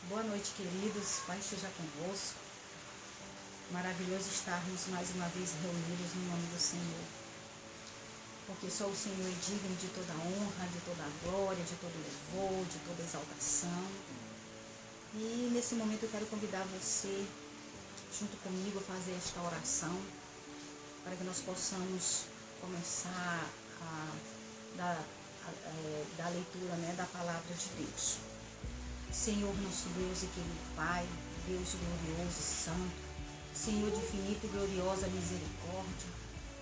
Boa noite, queridos. Pai seja convosco. Maravilhoso estarmos mais uma vez reunidos no nome do Senhor. Porque só o Senhor é digno de toda honra, de toda glória, de todo louvor, de toda exaltação. E nesse momento eu quero convidar você, junto comigo, a fazer esta oração, para que nós possamos começar da leitura, da palavra de Deus. Senhor, nosso Deus e querido Pai, Deus glorioso e santo, Senhor de infinita e gloriosa misericórdia,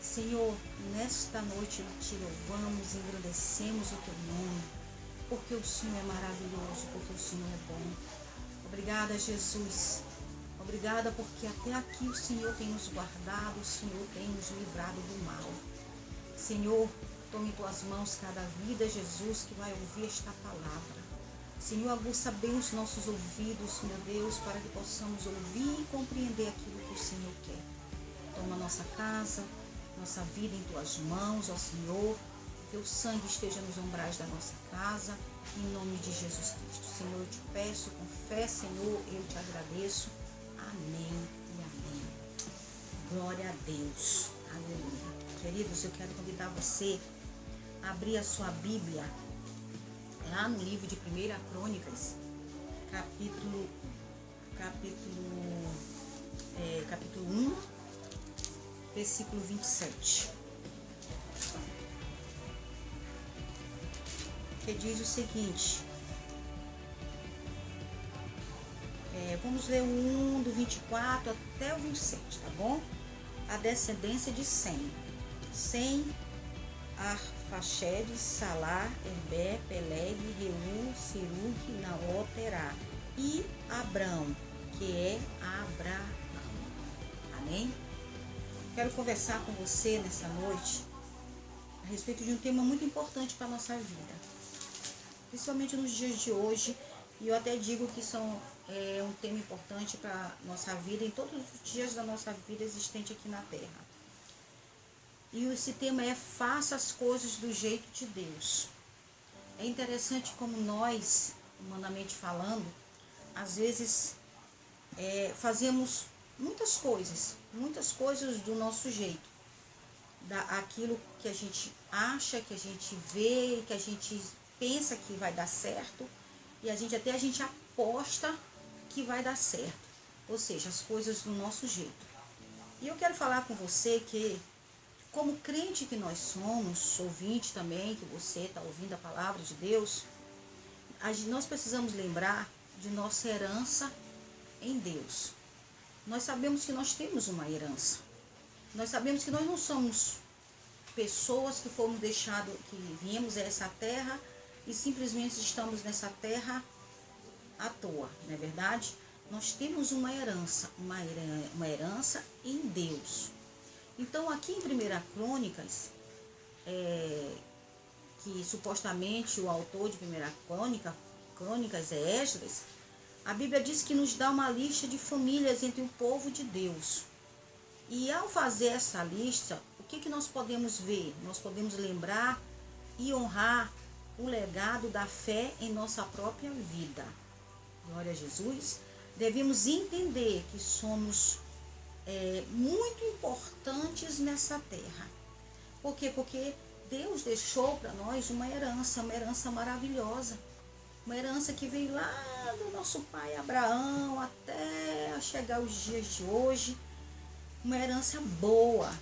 Senhor, nesta noite te louvamos, engrandecemos o teu nome, porque o Senhor é maravilhoso, porque o Senhor é bom. Obrigada, Jesus. Obrigada porque até aqui o Senhor tem nos guardado, o Senhor tem nos livrado do mal. Senhor, tome em tuas mãos cada vida, Jesus, que vai ouvir esta palavra. Senhor, aguça bem os nossos ouvidos, meu Deus, para que possamos ouvir e compreender aquilo que o Senhor quer. Toma nossa casa, nossa vida em tuas mãos, ó Senhor. Teu sangue esteja nos umbrais da nossa casa, em nome de Jesus Cristo. Senhor, eu te peço, com fé, Senhor, eu te agradeço. Amém e amém. Glória a Deus. Aleluia. Queridos, eu quero convidar você a abrir a sua Bíblia lá no livro de 1 Crônicas, capítulo 1, versículo 27. Que diz o seguinte, vamos ler o 1 do 24 até o 27, tá bom? A descendência de Sem, Arfaxade, Salá, Heber, Peleg, Reu, Serug, Naó, Terá e Abrão, que é Abraão. Amém? Quero conversar com você nessa noite a respeito de um tema muito importante para a nossa vida, principalmente nos dias de hoje, e eu até digo que é um tema importante para a nossa vida, em todos os dias da nossa vida existente aqui na Terra. E esse tema é: faça as coisas do jeito de Deus. É interessante como nós, humanamente falando, às vezes fazemos muitas coisas do nosso jeito. Aquilo que a gente acha, que a gente vê, que a gente pensa que vai dar certo, e a gente aposta que vai dar certo. Ou seja, as coisas do nosso jeito. E eu quero falar com você que, como crente que nós somos, ouvinte também, que você está ouvindo a palavra de Deus, nós precisamos lembrar de nossa herança em Deus. Nós sabemos que nós temos uma herança. Nós sabemos que nós não somos pessoas que fomos deixados, que viemos a essa terra e simplesmente estamos nessa terra à toa, não é verdade? Nós temos uma herança em Deus. Então, aqui em 1 Crônicas, que supostamente o autor de 1 Crônicas é Esdras, a Bíblia diz que nos dá uma lista de famílias entre o povo de Deus. E ao fazer essa lista, o que nós podemos ver? Nós podemos lembrar e honrar o legado da fé em nossa própria vida. Glória a Jesus. Devemos entender que somos muito importantes nessa terra. Por quê? Porque Deus deixou para nós uma herança maravilhosa. Uma herança que veio lá do nosso pai Abraão até chegar os dias de hoje. Uma herança boa,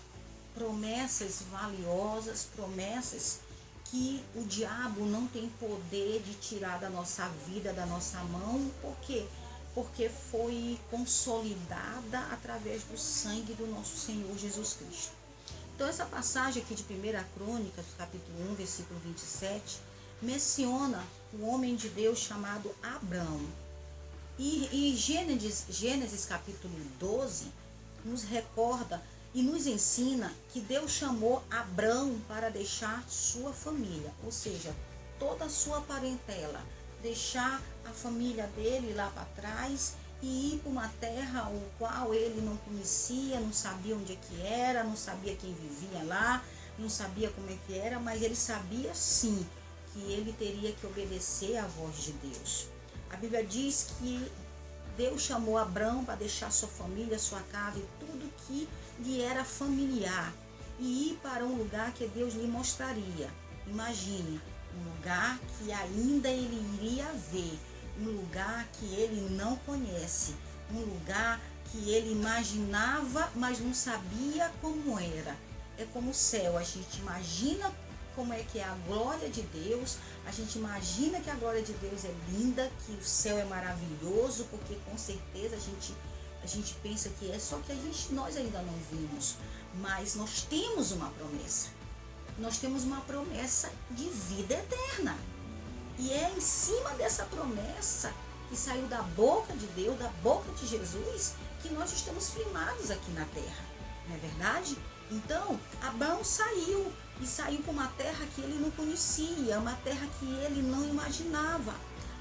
promessas valiosas, promessas que o diabo não tem poder de tirar da nossa vida, da nossa mão. Por quê? Porque foi consolidada através do sangue do nosso Senhor Jesus Cristo. Então, essa passagem aqui de 1 Crônicas, capítulo 1, versículo 27, menciona o homem de Deus chamado Abrão. E Gênesis capítulo 12, nos recorda e nos ensina que Deus chamou Abrão para deixar sua família, ou seja, toda a sua parentela, deixar a família dele lá para trás e ir para uma terra o qual ele não conhecia, não sabia onde é que era, não sabia quem vivia lá, não sabia como é que era, mas ele sabia sim que ele teria que obedecer à voz de Deus. A Bíblia diz que Deus chamou Abrão para deixar sua família, sua casa e tudo que lhe era familiar e ir para um lugar que Deus lhe mostraria. Imagine, um lugar que ainda ele iria ver, um lugar que ele não conhece, um lugar que ele imaginava, mas não sabia como era. É como o céu, a gente imagina como é que é a glória de Deus, a gente imagina que a glória de Deus é linda, que o céu é maravilhoso, porque com certeza a gente pensa que é, só que nós ainda não vimos, mas nós temos uma promessa. Nós temos uma promessa de vida eterna. E é em cima dessa promessa que saiu da boca de Deus, da boca de Jesus, que nós estamos firmados aqui na terra. Não é verdade? Então, Abraão saiu para uma terra que ele não conhecia, uma terra que ele não imaginava.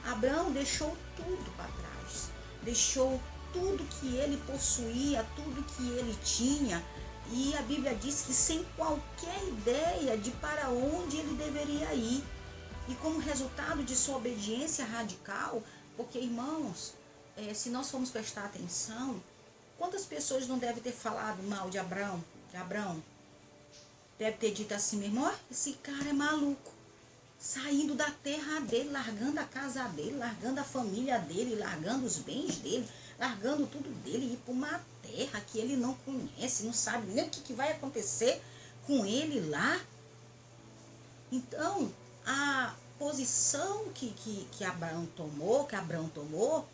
Abraão deixou tudo para trás, deixou tudo que ele possuía, tudo que ele tinha, e a Bíblia diz que sem qualquer ideia de para onde ele deveria ir. E como resultado de sua obediência radical, porque, irmãos, se nós formos prestar atenção, quantas pessoas não devem ter falado mal de Abraão? Deve ter dito assim, meu irmão, esse cara é maluco, saindo da terra dele, largando a casa dele, largando a família dele, largando os bens dele, largando tudo dele, ir para uma terra que ele não conhece, não sabe nem o que vai acontecer com ele lá. Então, a posição que Abraão tomou,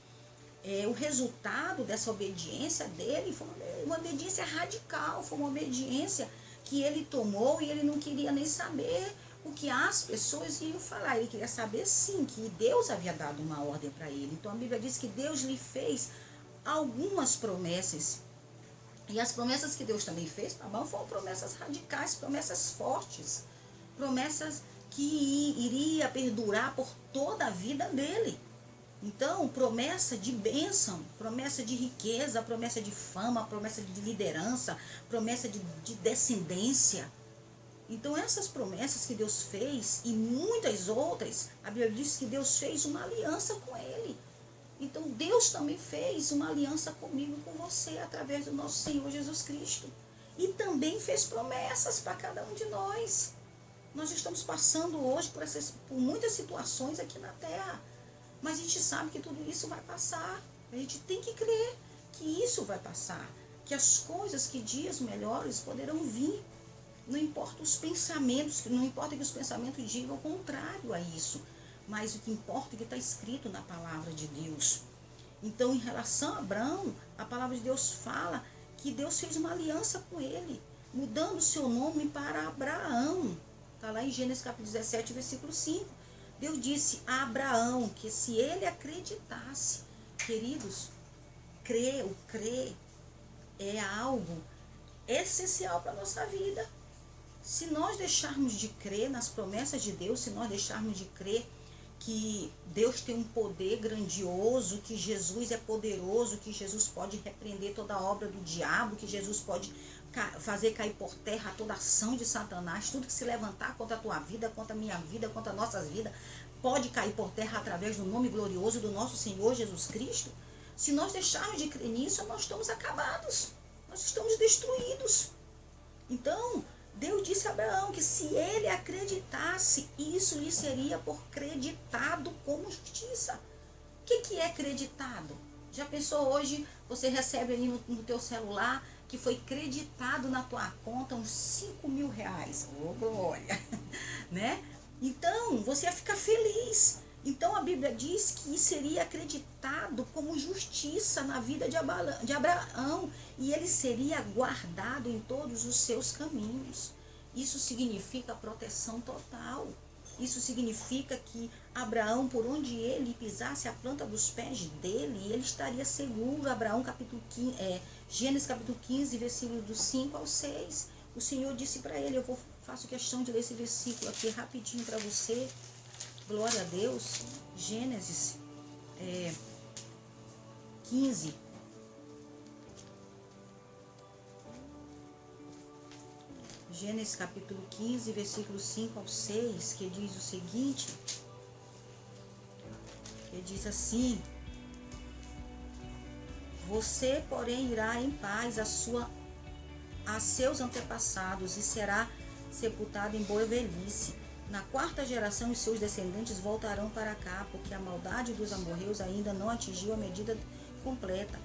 o resultado dessa obediência dele foi uma obediência radical, foi uma obediência que ele tomou e ele não queria nem saber o que as pessoas iam falar. Ele queria saber sim que Deus havia dado uma ordem para ele. Então a Bíblia diz que Deus lhe fez algumas promessas. E as promessas que Deus também fez para Abraão foram promessas radicais, promessas fortes, promessas que iria perdurar por toda a vida dele. Então, promessa de bênção, promessa de riqueza, promessa de fama, promessa de liderança, promessa de descendência. Então, essas promessas que Deus fez e muitas outras, a Bíblia diz que Deus fez uma aliança com ele. Então, Deus também fez uma aliança comigo e com você através do nosso Senhor Jesus Cristo. E também fez promessas para cada um de nós. Nós estamos passando hoje por muitas situações aqui na terra. Mas a gente sabe que tudo isso vai passar. A gente tem que crer que isso vai passar. Que as coisas, que dias melhores poderão vir. Não importa os pensamentos, não importa que os pensamentos digam o contrário a isso. Mas o que importa é que está escrito na palavra de Deus. Então, em relação a Abraão, a palavra de Deus fala que Deus fez uma aliança com ele, mudando o seu nome para Abraão. Está lá em Gênesis capítulo 17, versículo 5. Deus disse a Abraão que se ele acreditasse, queridos, crer é algo essencial para a nossa vida. Se nós deixarmos de crer nas promessas de Deus, se nós deixarmos de crer que Deus tem um poder grandioso, que Jesus é poderoso, que Jesus pode repreender toda a obra do diabo, que Jesus pode fazer cair por terra toda a ação de Satanás, tudo que se levantar contra a tua vida, contra a minha vida, contra nossas vidas, pode cair por terra através do nome glorioso do nosso Senhor Jesus Cristo. Se nós deixarmos de crer nisso, nós estamos acabados, nós estamos destruídos. Então, Deus disse a Abraão que se ele acreditasse, isso lhe seria por creditado como justiça. O que é creditado? Já pensou hoje, você recebe ali no teu celular que foi creditado na tua conta uns 5 mil reais. Ô, glória! Né? Então, você ia ficar feliz. Então, a Bíblia diz que seria acreditado como justiça na vida de Abraão. E ele seria guardado em todos os seus caminhos. Isso significa proteção total. Isso significa que Abraão, por onde ele pisasse a planta dos pés dele, ele estaria seguro. Gênesis capítulo 15, versículo do 5 ao 6. O Senhor disse para ele, faço questão de ler esse versículo aqui rapidinho para você. Glória a Deus. Gênesis 15. Gênesis capítulo 15, versículo 5 ao 6, que diz o seguinte, Bíblia diz assim: você, porém, irá em paz a seus antepassados e será sepultado em boa velhice. Na quarta geração, os seus descendentes voltarão para cá, porque a maldade dos amorreus ainda não atingiu a medida completa.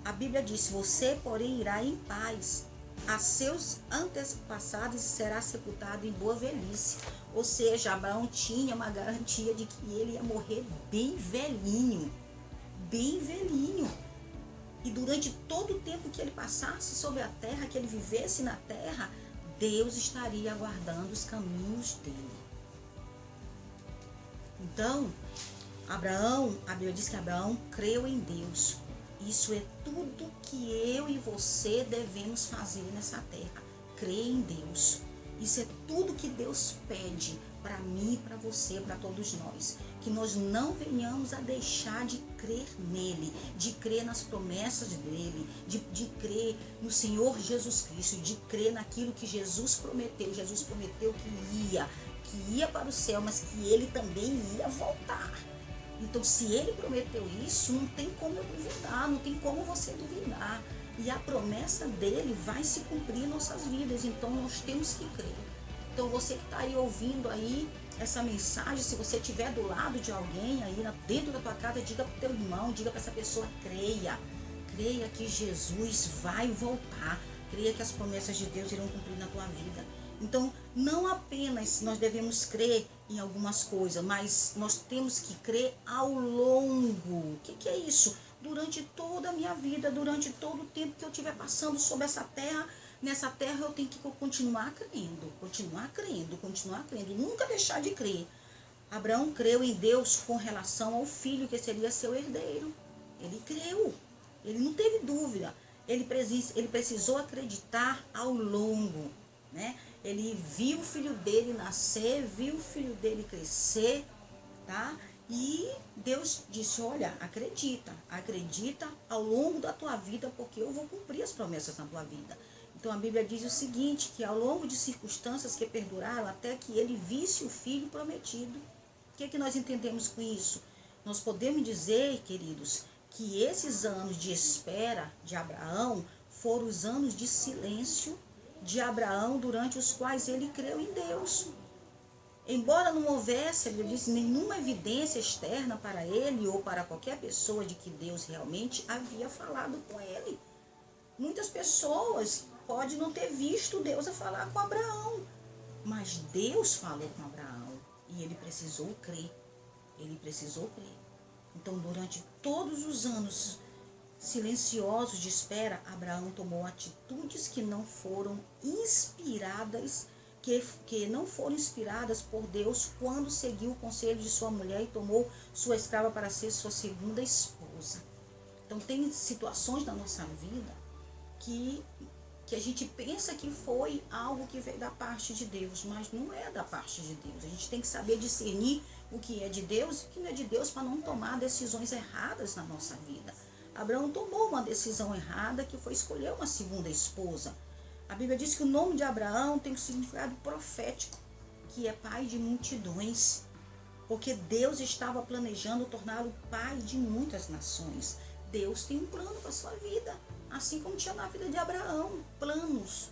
A Bíblia diz: você, porém, irá em paz a seus antepassados e será sepultado em boa velhice. Ou seja, Abraão tinha uma garantia de que ele ia morrer bem velhinho. Bem velhinho. E durante todo o tempo que ele passasse sobre a terra, que ele vivesse na terra, Deus estaria aguardando os caminhos dele. Então, Abraão, a Bíblia diz que Abraão creu em Deus. Isso é tudo que eu e você devemos fazer nessa terra. Crer em Deus. Isso é tudo que Deus pede para mim, para você, para todos nós. Que nós não venhamos a deixar de crer nele, de crer nas promessas dele, de crer no Senhor Jesus Cristo, de crer naquilo que Jesus prometeu. Jesus prometeu que ia para o céu, mas que ele também ia voltar. Então, se ele prometeu isso, não tem como eu duvidar, não tem como você duvidar. E a promessa dele vai se cumprir em nossas vidas, então nós temos que crer. Então, você que está aí ouvindo aí essa mensagem, se você estiver do lado de alguém aí dentro da tua casa, diga para o teu irmão, diga para essa pessoa: creia que Jesus vai voltar, creia que as promessas de Deus irão cumprir na tua vida. Então, não apenas nós devemos crer em algumas coisas, mas nós temos que crer ao longo. O que é isso? Durante toda a minha vida, durante todo o tempo que eu estiver passando sobre essa terra, nessa terra eu tenho que continuar crendo, nunca deixar de crer. Abraão creu em Deus com relação ao filho que seria seu herdeiro. Ele creu, ele não teve dúvida, ele precisou acreditar ao longo, né? Ele viu o filho dele nascer, viu o filho dele crescer, tá? E Deus disse: olha, acredita ao longo da tua vida, porque eu vou cumprir as promessas na tua vida. Então a Bíblia diz o seguinte, que ao longo de circunstâncias que perduraram até que ele visse o filho prometido. O que nós entendemos com isso? Nós podemos dizer, queridos, que esses anos de espera de Abraão foram os anos de silêncio de Abraão, durante os quais ele creu em Deus. Embora não houvesse, ele disse, nenhuma evidência externa para ele ou para qualquer pessoa de que Deus realmente havia falado com ele. Muitas pessoas podem não ter visto Deus a falar com Abraão, mas Deus falou com Abraão e ele precisou crer. Então, durante todos os anos silenciosos de espera, Abraão tomou atitudes que não foram inspiradas, que não foram inspiradas por Deus quando seguiu o conselho de sua mulher e tomou sua escrava para ser sua segunda esposa. Então, tem situações na nossa vida que a gente pensa que foi algo que veio da parte de Deus, mas não é da parte de Deus. A gente tem que saber discernir o que é de Deus e o que não é de Deus para não tomar decisões erradas na nossa vida. Abraão tomou uma decisão errada, que foi escolher uma segunda esposa. A Bíblia diz que o nome de Abraão tem um significado profético, que é pai de multidões, porque Deus estava planejando torná-lo pai de muitas nações. Deus tem um plano para a sua vida, assim como tinha na vida de Abraão, planos,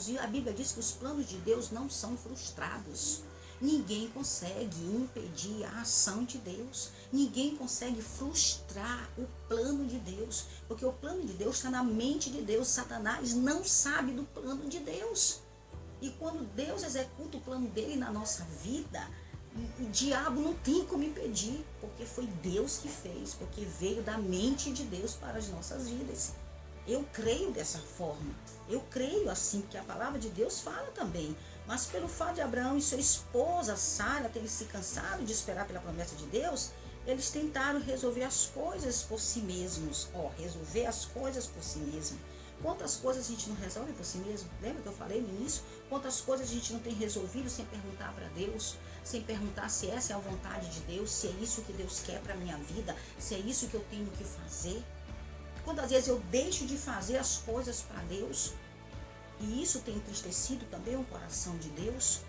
e a Bíblia diz que os planos de Deus não são frustrados. Ninguém consegue impedir a ação de Deus. Ninguém consegue frustrar o plano de Deus. Porque o plano de Deus está na mente de Deus. Satanás não sabe do plano de Deus. E quando Deus executa o plano dele na nossa vida, o diabo não tem como impedir. Porque foi Deus que fez. Porque veio da mente de Deus para as nossas vidas. Eu creio dessa forma. Eu creio assim, porque a palavra de Deus fala também. Mas pelo fato de Abraão e sua esposa Sara terem se cansado de esperar pela promessa de Deus, eles tentaram resolver as coisas por si mesmos. Resolver as coisas por si mesmo. Quantas coisas a gente não resolve por si mesmo? Lembra que eu falei no início? Quantas coisas a gente não tem resolvido sem perguntar para Deus? Sem perguntar se essa é a vontade de Deus, se é isso que Deus quer para a minha vida, se é isso que eu tenho que fazer? Quantas vezes eu deixo de fazer as coisas para Deus? E isso tem entristecido também o coração de Deus.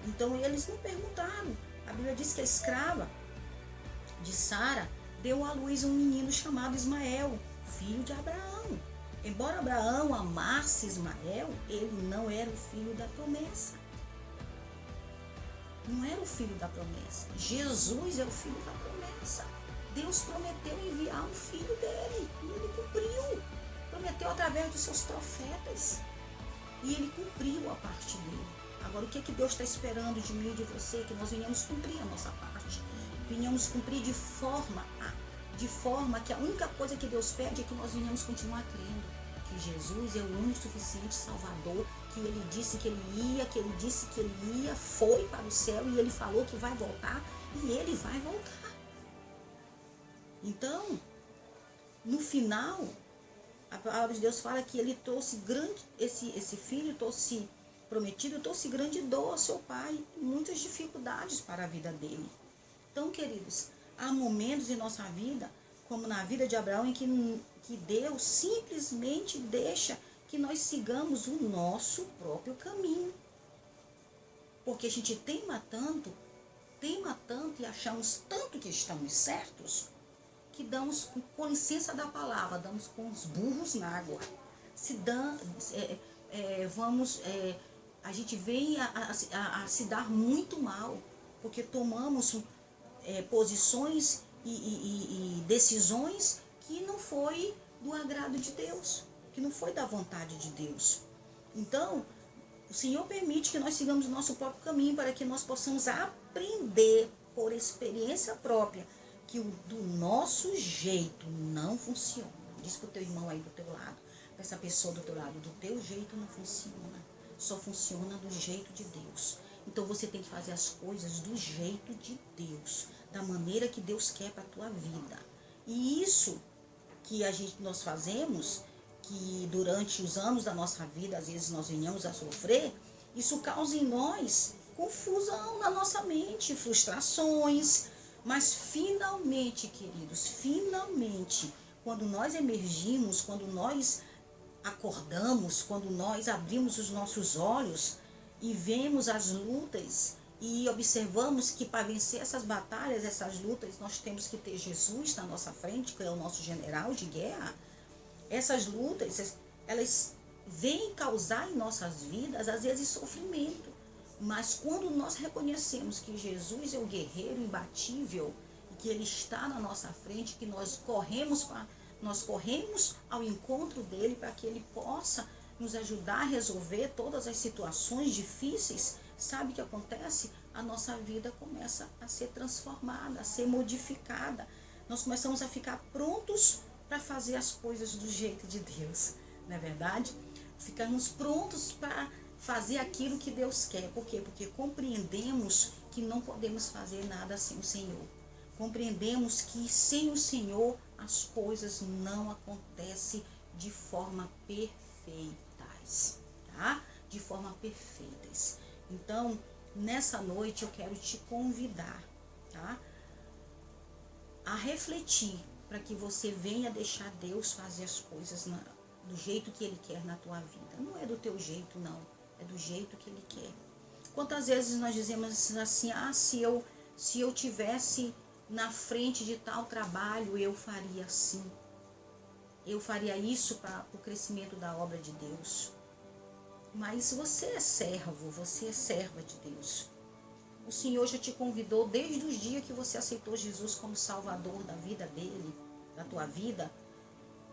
Então eles não perguntaram. A Bíblia diz que a escrava de Sara, deu à luz um menino chamado Ismael, filho de Abraão. Embora Abraão amasse Ismael, ele não era o filho da promessa. Não era o filho da promessa. Jesus é o filho da promessa. Deus prometeu enviar um filho dele e ele cumpriu. Prometeu através dos seus profetas e ele cumpriu a parte dele. Agora, o que Deus está esperando de mim e de você? Que nós venhamos cumprir a nossa parte. Venhamos cumprir de forma que a única coisa que Deus pede é que nós venhamos continuar crendo que Jesus é o único suficiente Salvador, que ele disse que ele disse que ele ia, foi para o céu e ele falou que vai voltar e ele vai voltar. Então, no final, a palavra de Deus fala que ele trouxe esse filho trouxe prometido, trouxe grande dor ao seu pai, muitas dificuldades para a vida dele. Então, queridos, há momentos em nossa vida, como na vida de Abraão, em que Deus simplesmente deixa que nós sigamos o nosso próprio caminho. Porque a gente teima tanto e achamos tanto que estamos certos, que damos, com licença da palavra, damos com os burros na água. A gente vem a se dar muito mal, porque tomamos posições e decisões que não foi do agrado de Deus, que não foi da vontade de Deus. Então, o Senhor permite que nós sigamos o nosso próprio caminho para que nós possamos aprender por experiência própria que do nosso jeito não funciona. Diz para o teu irmão aí do teu lado, para essa pessoa do teu lado, do teu jeito não funciona, só funciona do jeito de Deus. Então você tem que fazer as coisas do jeito de Deus, da maneira que Deus quer para a tua vida. E isso que nós fazemos, que durante os anos da nossa vida, às vezes nós venhamos a sofrer, isso causa em nós confusão na nossa mente, frustrações. Mas finalmente, queridos, finalmente, quando nós emergimos, quando nós acordamos, quando nós abrimos os nossos olhos e vemos as lutas e observamos que para vencer essas batalhas, essas lutas, nós temos que ter Jesus na nossa frente, que é o nosso general de guerra. Essas lutas, elas vêm causar em nossas vidas, às vezes, sofrimento. Mas quando nós reconhecemos que Jesus é o guerreiro imbatível e que ele está na nossa frente, que nós corremos ao encontro dele para que ele possa nos ajudar a resolver todas as situações difíceis, sabe o que acontece? A nossa vida começa a ser transformada, a ser modificada. Nós começamos a ficar prontos para fazer as coisas do jeito de Deus, não é verdade? Ficamos prontos para fazer aquilo que Deus quer. Por quê? Porque compreendemos que não podemos fazer nada sem o Senhor. Compreendemos que sem o Senhor as coisas não acontecem de forma perfeitas, tá? De forma perfeitas. Então, nessa noite eu quero te convidar, tá? A refletir para que você venha deixar Deus fazer as coisas do jeito que Ele quer na tua vida. Não é do teu jeito, não. É do jeito que Ele quer. Quantas vezes nós dizemos assim, se eu tivesse na frente de tal trabalho, eu faria assim. Eu faria isso para o crescimento da obra de Deus. Mas você é servo, você é serva de Deus. O Senhor já te convidou desde os dias que você aceitou Jesus como Salvador da vida dele, da tua vida.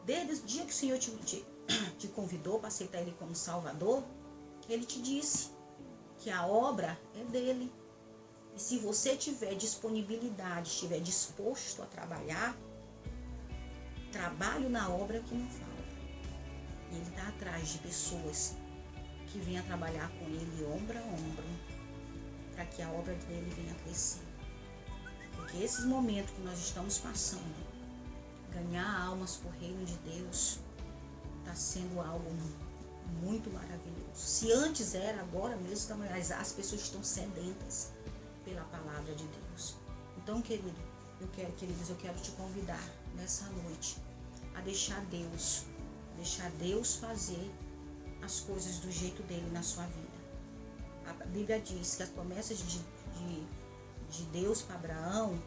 Desde o dia que o Senhor te convidou para aceitar Ele como Salvador, Ele te disse que a obra é dele. E se você tiver disponibilidade, estiver disposto a trabalhar, trabalho na obra que não falta. E Ele está atrás de pessoas que venham trabalhar com Ele ombro a ombro, para que a obra dele venha crescer. Porque esses momentos que nós estamos passando, ganhar almas por reino de Deus, está sendo algo muito maravilhoso. Se antes era, agora mesmo também, as pessoas estão sedentas pela palavra de Deus. Então, queridos, eu quero te convidar nessa noite a deixar Deus fazer as coisas do jeito dele na sua vida. A Bíblia diz que as promessas de Deus para Abraão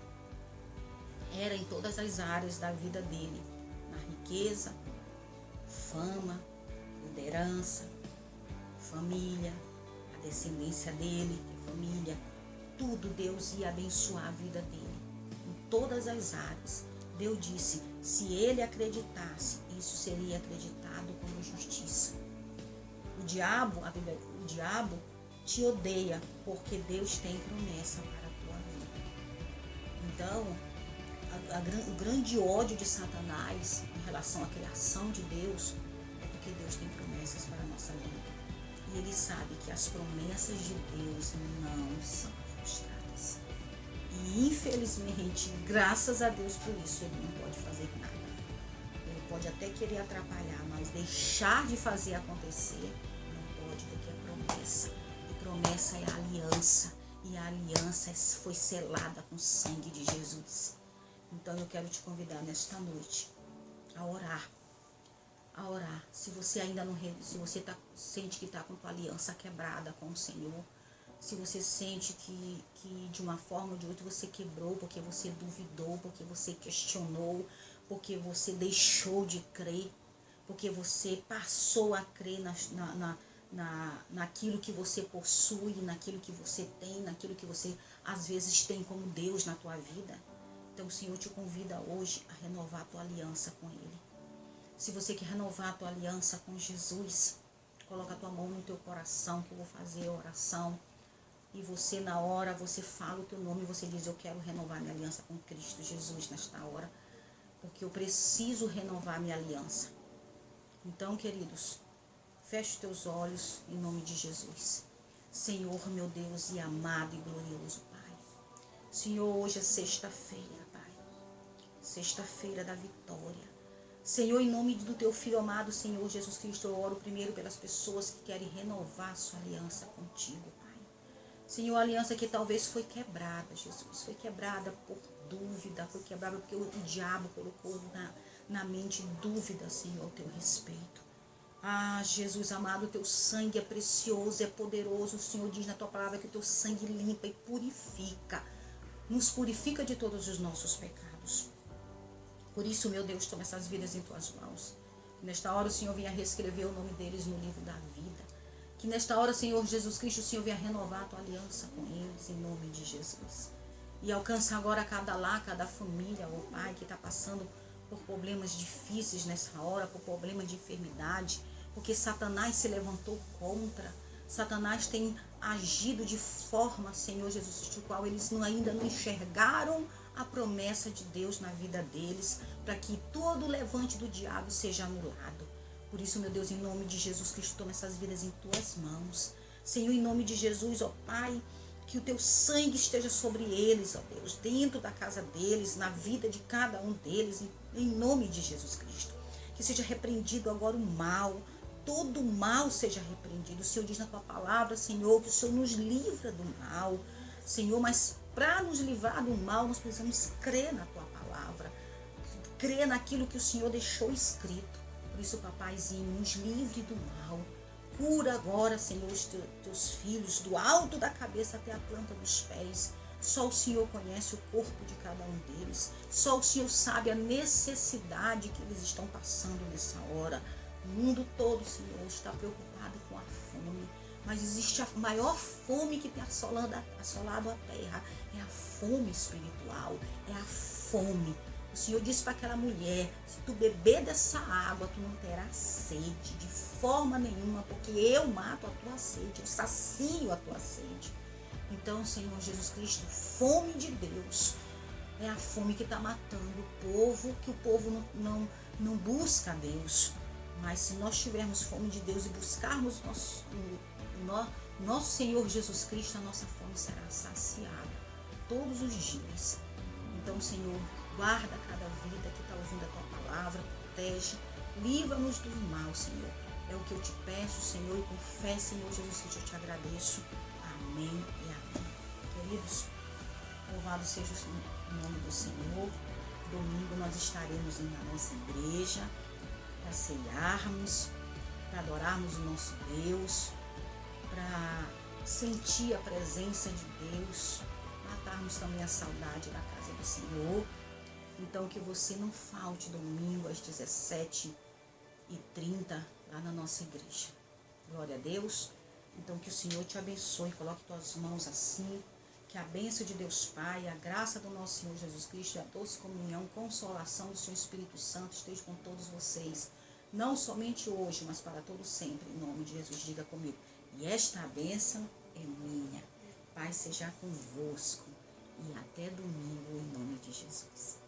era em todas as áreas da vida dele, na riqueza, fama, liderança, família, a descendência dele, a família, tudo Deus ia abençoar a vida dele, em todas as áreas. Deus disse, se ele acreditasse, isso seria acreditado como justiça. O diabo te odeia, porque Deus tem promessa para a tua vida. Então, o grande ódio de Satanás em relação à criação de Deus é porque Deus tem promessas para a nossa vida. E ele sabe que as promessas de Deus não são frustradas. E infelizmente, graças a Deus por isso, ele não pode fazer nada. Ele pode até querer atrapalhar, mas deixar de fazer acontecer não pode, porque é promessa. E promessa é aliança. E a aliança foi selada com o sangue de Jesus. Então eu quero te convidar nesta noite a orar. A orar. Se você ainda não, se você sente que está com a tua aliança quebrada com o Senhor, se você sente que de uma forma ou de outra você quebrou, porque você duvidou, porque você questionou, porque você deixou de crer, porque você passou a crer naquilo que você possui, naquilo que você tem, naquilo que você às vezes tem como Deus na tua vida. Então o Senhor te convida hoje a renovar a tua aliança com Ele. Se você quer renovar a tua aliança com Jesus, coloca a tua mão no teu coração, que eu vou fazer a oração. E você, na hora, você fala o teu nome e você diz, eu quero renovar minha aliança com Cristo Jesus nesta hora, porque eu preciso renovar minha aliança. Então, queridos, feche os teus olhos em nome de Jesus. Senhor, meu Deus e amado e glorioso Pai. Senhor, hoje é sexta-feira, Pai. Sexta-feira da vitória. Senhor, em nome do teu Filho amado, Senhor Jesus Cristo, eu oro primeiro pelas pessoas que querem renovar a sua aliança contigo, Pai. Senhor, a aliança que talvez foi quebrada, Jesus, foi quebrada por dúvida, foi quebrada porque o diabo colocou na mente dúvida, Senhor, ao teu respeito. Ah, Jesus amado, o teu sangue é precioso, é poderoso. O Senhor diz na tua palavra que o teu sangue limpa e purifica, nos purifica de todos os nossos pecados. Por isso, meu Deus, toma essas vidas em tuas mãos. Que nesta hora o Senhor venha reescrever o nome deles no livro da vida. Que nesta hora, Senhor Jesus Cristo, o Senhor venha renovar a tua aliança com eles, em nome de Jesus. E alcança agora cada família, ó Pai, que está passando por problemas difíceis nessa hora, por problemas de enfermidade, porque Satanás se levantou contra. Satanás tem agido de forma, Senhor Jesus Cristo, qual eles ainda não enxergaram a promessa de Deus na vida deles, para que todo o levante do diabo seja anulado. Por isso, meu Deus, em nome de Jesus Cristo, toma essas vidas em tuas mãos. Senhor, em nome de Jesus, ó Pai, que o teu sangue esteja sobre eles, ó Deus, dentro da casa deles, na vida de cada um deles, em nome de Jesus Cristo. Que seja repreendido agora o mal, todo o mal seja repreendido. O Senhor diz na tua palavra, Senhor, que o Senhor nos livra do mal, Senhor, mas para nos livrar do mal, nós precisamos crer na tua palavra, crer naquilo que o Senhor deixou escrito. Por isso, papaizinho, nos livre do mal. Cura agora, Senhor, os teus filhos, do alto da cabeça até a planta dos pés. Só o Senhor conhece o corpo de cada um deles. Só o Senhor sabe a necessidade que eles estão passando nessa hora. O mundo todo, Senhor, está preocupado com a fome. Mas existe a maior fome que tem assolado a terra. É a fome espiritual. É a fome. O Senhor disse para aquela mulher, se tu beber dessa água, tu não terás sede de forma nenhuma, porque eu mato a tua sede, eu sacio a tua sede. Então, Senhor Jesus Cristo, fome de Deus é a fome que está matando o povo, que o povo não busca a Deus. Mas se nós tivermos fome de Deus e buscarmos nosso Senhor Jesus Cristo, a nossa fome será saciada todos os dias. Então, Senhor, guarda cada vida que está ouvindo a tua palavra, protege, livra-nos do mal, Senhor. É o que eu te peço, Senhor, e com fé, Senhor Jesus Cristo, eu te agradeço. Amém e amém. Queridos, louvado seja o nome do Senhor. Domingo nós estaremos na nossa igreja para ceiarmos, para adorarmos o nosso Deus, para sentir a presença de Deus, matarmos também a saudade da casa do Senhor. Então, que você não falte domingo às 17h30 lá na nossa igreja. Glória a Deus. Então, que o Senhor te abençoe. Coloque tuas mãos assim. Que a bênção de Deus Pai, a graça do nosso Senhor Jesus Cristo, a doce comunhão, consolação do seu Espírito Santo esteja com todos vocês. Não somente hoje, mas para todo sempre. Em nome de Jesus, diga comigo. E esta bênção é minha. Pai seja convosco. E até domingo, em nome de Jesus.